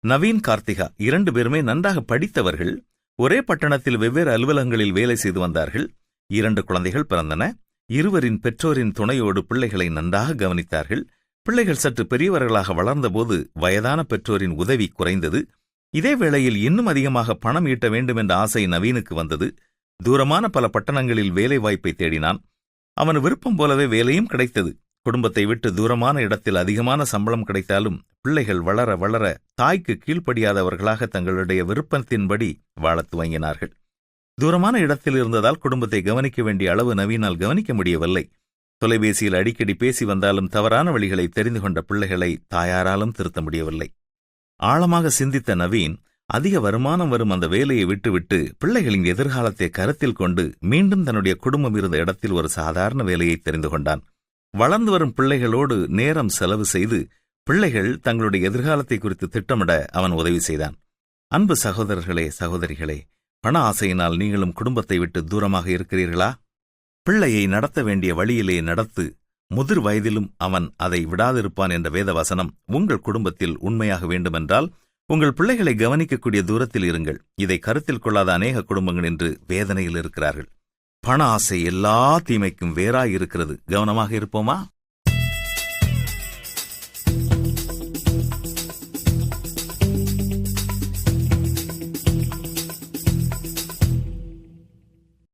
நவீன், கார்த்திகா 2 பேருமே நன்றாக படித்தவர்கள். ஒரே பட்டணத்தில் வெவ்வேறு அலுவலகங்களில் வேலை செய்து வந்தார்கள். 2 குழந்தைகள் பிறந்தன. இருவரின் பெற்றோரின் துணையோடு பிள்ளைகளை நன்றாக கவனித்தார்கள். பிள்ளைகள் சற்று பெரியவர்களாக வளர்ந்தபோது வயதான பெற்றோரின் உதவி குறைந்தது. இதே வேளையில் இன்னும் அதிகமாக பணம் ஈட்ட வேண்டும் என்ற ஆசை நவீனுக்கு வந்தது. தூரமான பல பட்டணங்களில் வேலை வாய்ப்பை தேடினான். அவன் விருப்பம் போலவே வேலையும் கிடைத்தது. குடும்பத்தை விட்டு தூரமான இடத்தில் அதிகமான சம்பளம் கிடைத்தாலும் பிள்ளைகள் வளர வளர தாய்க்கு கீழ்ப்படியாதவர்களாக தங்களுடைய விருப்பத்தின்படி வாழத் துவங்கினார்கள். தூரமான இடத்தில் இருந்ததால் குடும்பத்தை கவனிக்க வேண்டிய அளவு நவீனால் கவனிக்க முடியவில்லை. தொலைபேசியில் அடிக்கடி பேசி வந்தாலும் தவறான வழிகளை தெரிந்து கொண்ட பிள்ளைகளை தாயாராலும் திருத்த முடியவில்லை. ஆழமாக சிந்தித்த நவீன் அதிக வருமானம் வரும் அந்த வேலையை விட்டுவிட்டு பிள்ளைகளின் எதிர்காலத்தை கருத்தில் கொண்டு மீண்டும் தன்னுடைய குடும்பம் இருந்த இடத்தில் ஒரு சாதாரண வேலையை தெரிந்து கொண்டான். வளர்ந்து வரும் பிள்ளைகளோடு நேரம் செலவு செய்து பிள்ளைகள் தங்களுடைய எதிர்காலத்தை குறித்து திட்டமிட அவன் உதவி செய்தான். அன்பு சகோதரர்களே, சகோதரிகளே, பண ஆசையினால் நீங்களும் குடும்பத்தை விட்டு தூரமாக இருக்கிறீர்களா? பிள்ளையை நடத்த வேண்டிய வழியிலே நடத்து, முதிர் வயதிலும் அவன் அதை விடாதிருப்பான் என்ற வேத வசனம் உங்கள் குடும்பத்தில் உண்மையாக வேண்டுமென்றால் உங்கள் பிள்ளைகளை கவனிக்கக்கூடிய தூரத்தில் இருங்கள். இதை கருத்தில் கொள்ளாத அநேக குடும்பங்கள் இன்று வேதனையில் இருக்கிறார்கள். பண ஆசை எல்லா தீமைக்கும் வேறாயிருக்கிறது. கவனமாக இருப்போமா?